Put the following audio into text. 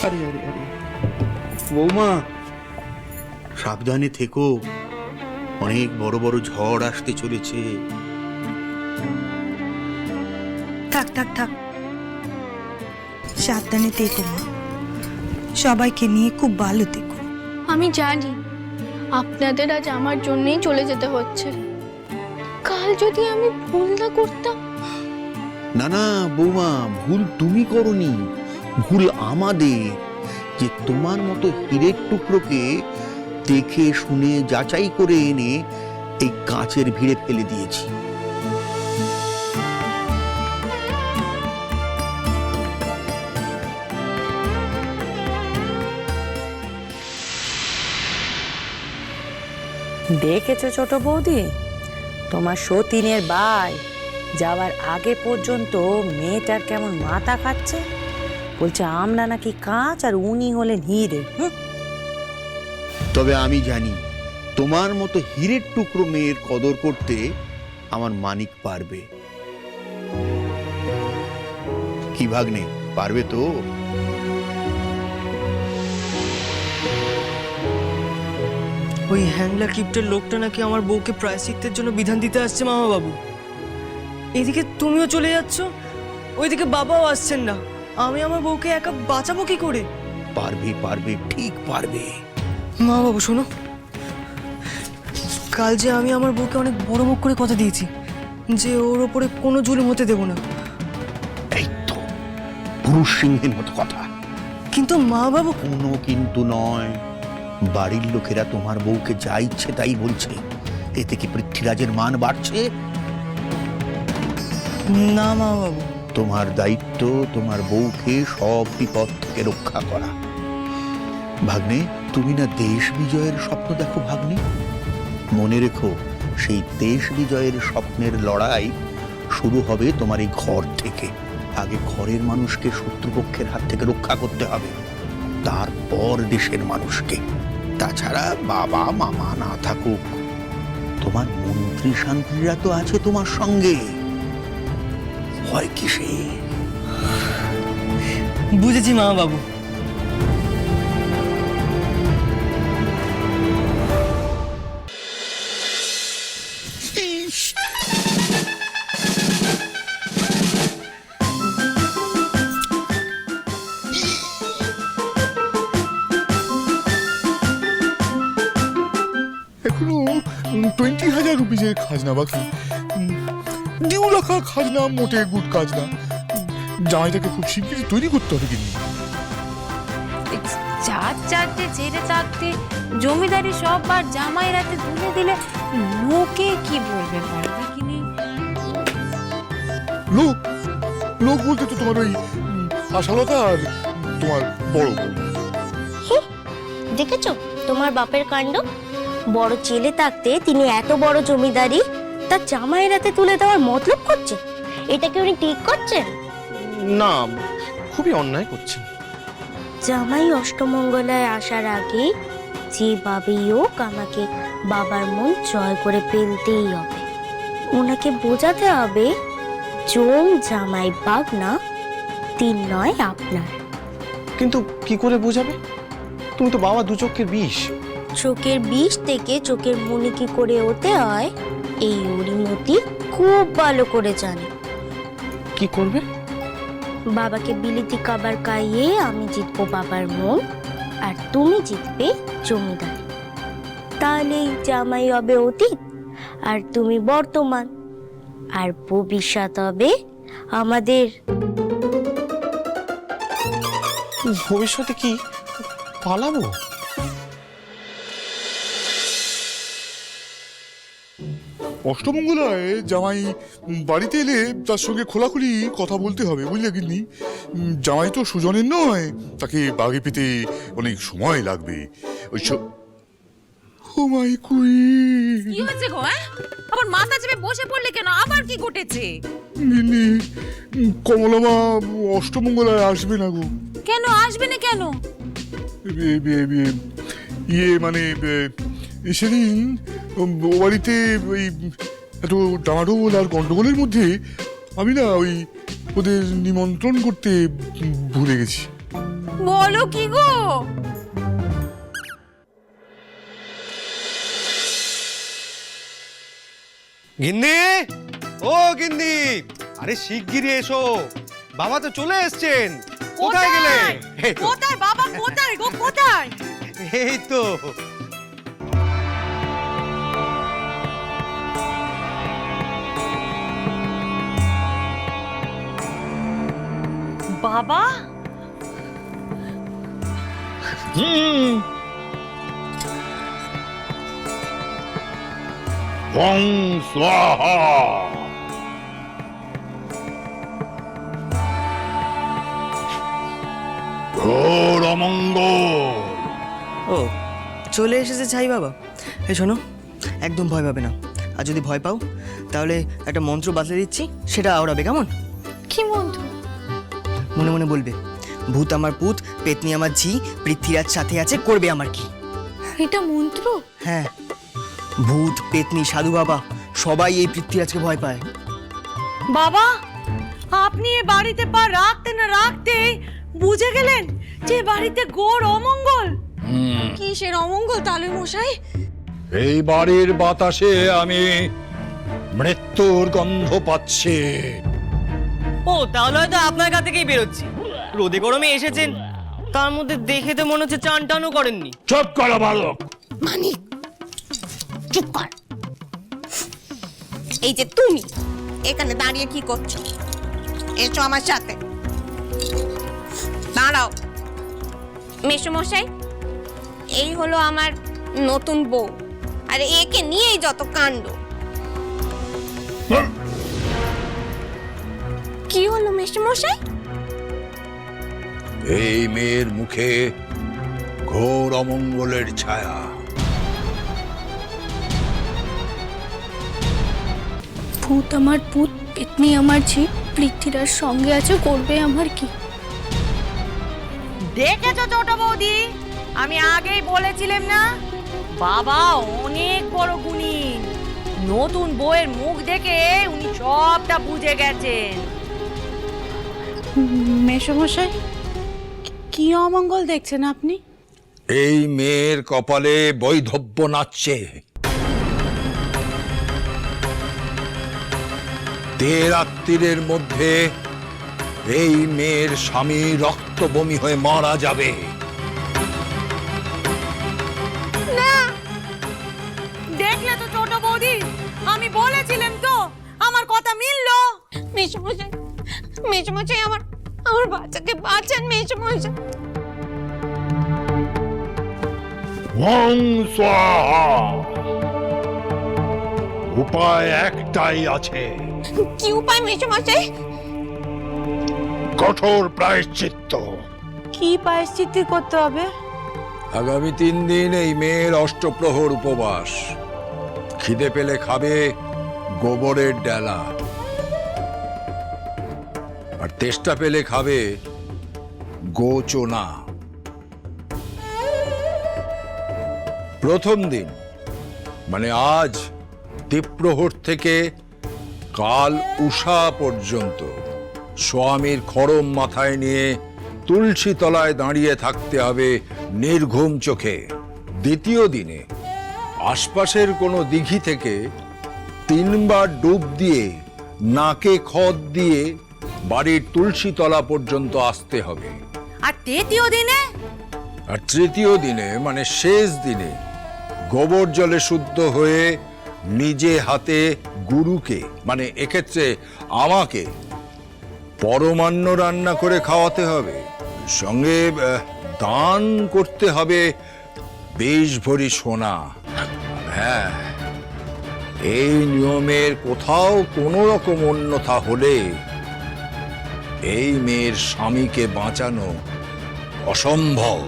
আরে আরে আরে বৌমা, সাবধানে থেকো, অনেক বড় বড় ঝড় আসতে চলেছে। থাক থাক থাক, সাবধানে থেকো মা, সবাইকে নিয়ে খুব ভালো থেকো। আমি জানি আপনাদের আজ আমার জন্যই চলে যেতে হচ্ছে। কাল যদি আমি ভুল না করতাম। না না বৌমা, ভুল তুমি করনি, ভুল আমাদের, যে তোমার মতো হীরের টুকরোকে দেখে শুনে যাচাই করে এনে এই কাঁচের ভিড়ে ফেলে দিয়েছি। দেখেছো ছোট বৌদি, তোমার সতীনের ভাই যাওয়ার আগে পর্যন্ত মেয়েটার কেমন মাথা খাচ্ছে, বলছে আমরা নাকি কাঁচ আর উনি হলেন হিরে। তবে আমি জানি তোমার মতো হীরের টুকরো মেয়ের কদর করতে আমার মানিক পারবে। কি ভাগ্নে, পারবে তো? ওই হ্যান্ডলার কিপ্টের লোকটা নাকি আমার বউকে প্রায়শ্চিত্তের জন্য বিধান দিতে আসছে মামা বাবু। এদিকে তুমিও চলে যাচ্ছ, ওইদিকে বাবাও আসছেন না। আমি আমার বউকে একা বাঁচাবো কি করে? পারবে পারবে, ঠিক পারবে। মা বাবু শোনো, কাল যে আমি আমার বউকে অনেক বড় মুখ করে কথা দিয়েছি যে ওর ওপরে কোনো জুলুম হতে দেব না। এই তো পুরুষ সিংহের মতো কথা। কিন্তু মা বাবু। কোনো কিন্তু নয়, বাড়ির লোকেরা তোমার বউকে যা ইচ্ছে তাই বলছে, এতে কি পৃথ্বীরাজের মান বাড়ছে? না মা বাবু, তোমার দায়িত্ব তোমার বউকে সব বিপদ থেকে রক্ষা করা। ভাগ্নে, তুমি না দেশ বিজয়ের স্বপ্ন দেখো ভাগ্নে? মনে রেখো, সেই দেশ বিজয়ের স্বপ্নের লড়াই শুরু হবে তোমার এই ঘর থেকে। আগে ঘরের মানুষকে শত্রুপক্ষের হাত থেকে রক্ষা করতে হবে, তারপর দেশের মানুষকে। তাছাড়া বাবা মামা না থাকুক, তোমার মন্ত্রী শান্তিরা তো আছে তোমার সঙ্গে, ভয় কিসে? বুঝেছি মা বাবু। এখনো 20,000 রুপিজের খাজনা বাকি। ডিউ রাখা খাজনা মোটে গুড কাজ না। জামাইটাকে খুব শিগগিরই তৈরি করতে হবে কিন্তু। চার চারটে ছেড়ে থাকতে জমিদারি সব বার জামাই রাতে তুলে দিলে লোকে কি বলবে পারবে কি নেই? লোক লোক বলতে তো তোমার ওই আশালতা আর তোমার বড় বউ। দেখেছো তোমার বাপের কাণ্ড? বড় ছেলে থাকতে তিনি এত বড় জমিদারি তার জামাইয়ের হাতে তুলে দেওয়ার মতলব করছে। এটা কি উনি ঠিক করছেন? না, খুবই অন্যায় করছেন। জামাই অষ্টমঙ্গলায় আসার আগে যেভাবেই হোক আমাকে বাবার মন জয় করে ফেলতেই হবে। ওনাকে বোঝাতে হবে জম জামাই বাগনা তিন নয় আপনার। কিন্তু কি করে বোঝাবে? তুমি তো বাবা দু চোখের বিষ। চোখের বিষ থেকে চোখের মনি কি করে হতে হয় এই অরিমতি খুব ভালো করে জানে। কি করবে? বাবাকে বিলিতি খাবার খাইয়ে আমি জিতবো বাবার মন, আর তুমি জিতবে জমিদারি। তাহলেই জামাই হবে অতীত আর তুমি বর্তমান, আর ভবিষ্যৎ হবে আমাদের। ভবিষ্যতে কি পালাবো? অষ্টমঙ্গলায় জামাই বাড়িতে এলে তার সঙ্গে খোলাখুলি কথা বলতে হবে, বুঝলে গিন্নি? জামাই তো সুজনের নয়, তাকে বাগে পেতে অনেক সময় লাগবে। ওইসব ও মাই কুইন। কি হয়েছে গো? আবার মাথা চেপে বসে পড়লে কেন? আবার কি ঘটেছে? গিন্নি, কমলামা অষ্টমঙ্গলায় আসবে না গো। কেন আসবে না কেন? ইয়ে মানে সেদিন ও বাড়িতে ওই এত ডামাডোল আর গন্ডগোলের মধ্যে আমি না ওই ওদের নিমন্ত্রণ করতে ভুলে গেছি। বলো কি গো? গিন্নি, ও গিন্নি, আরে শিগগিরই এসো, বাবা তো চলে এসেছেন। কোথায় গেলে? এই তো, কোথায় বাবা, কোথায় গো, কোথায়? এই তো। বাবা, ওং স্বাহা। ঘোর অমঙ্গল। ও চলে এসেছে ছাই বাবা। এই শোনো, একদম ভয় পাবে না, আর যদি ভয় পাও তাহলে একটা মন্ত্র বাতলে দিচ্ছি, সেটা আওড়াবে, কেমন? কি মন্ত্র? মনে মনে বলবে, ভূত আমার পুত, পেতনি আমার ঝি, পৃথ্বীরাজ সাথে আছে, করবে আমার কি? এটা মন্ত্র? হ্যাঁ, ভূত, পেতনি, সাধু বাবা সবাই এই পৃথ্বীরাজকে ভয় পায়। বাবা, আপনি এ বাড়িতে পা রাখতে না রাখতে বুঝে গেলেন যে বাড়িতে ঘোর অমঙ্গল। কিসের অমঙ্গল তালুই মশাই? এই বাড়ির বাতাসে আমি মৃত্যুর গন্ধ পাচ্ছি। ও তাহলে হয়তো আপনার কাছ থেকেই বেরোচ্ছি। রোদে গরমে এসেছেন, তার মধ্যে দেখে তো মনে হচ্ছে চান টানও করেননি। চুপ করো বালক। মানিক, চুপ কর। এই যে তুমি এখানে দাঁড়িয়ে কি করছো? এসো আমার সাথে, দাঁড়াও। মেসোমশাই, এই হলো আমার নতুন বউ, আর একে নিয়েই যত কাণ্ড। কি হলো মেসোমশাই? এই মেয়ের মুখে ঘোর অমঙ্গলের ছায়া। ভূত আমার পুত, পেতনি আমার ঝি, পৃথ্বীরাজ সঙ্গে আছে, করবে আমার কি? দেখেছো ছোট বৌদি, আমি আগেই বলেছিলাম না, বাবা অনেক বড় গুণী। নতুন বউয়ের মুখ দেখে উনি সবটা বুঝে গেছেন। মেসোমশাই, কি অমঙ্গল দেখছেন আপনি? এই মেয়ের কপালে বৈধব্য নাচছে। রাত্রির মধ্যে এই মেয়ের স্বামী রক্ত বমি হয়ে মারা যাবে। দেখলে তো ছোট বৌদি, আমি বলেছিলাম তো, আমার কথা মিললো। মেসোমশাই, মেসোমশাই, আমার বাচ্চাকে বাঁচান মেসোমশাই। ওং স্বাহা। উপায় একটাই আছে, কি উপায় মেসোমশাই? কঠোর প্রায়শ্চিত্ত। কি প্রায়শ্চিত্তি করতে হবে? আগামী 3 দিন এই মেয়ের অষ্টপ্রহর উপবাস। খিদে পেলে খাবে গোবরের ডালা, আর তেষ্টা পেলে খাবে গোচনা। প্রথম দিন মানে আজ দ্বীপ্রহর থেকে কাল উষা পর্যন্ত স্বামীর খড়ম মাথায় নিয়ে তুলসী তলায় দাঁড়িয়ে থাকতে হবে নির্ঘুম চোখে। দ্বিতীয় দিনে আশপাশের কোনো দিঘি থেকে 3 বার ডুব দিয়ে নাকে খদ দিয়ে বাড়ির তুলসী তলা পর্যন্ত আসতে হবে। আর তৃতীয় দিনে? আর তৃতীয় দিনে মানে শেষ দিনে গোবর জলে শুদ্ধ হয়ে নিজে হাতে গুরুকে মানে এক্ষেত্রে আমাকে পরমান্ন রান্না করে খাওয়াতে হবে। সঙ্গে দান করতে হবে 20 ভরি সোনা। হ্যাঁ, এই নিয়মের কোথাও কোনো রকম অন্যথা হলে এই মেয়ের স্বামীকে বাঁচানো অসম্ভব।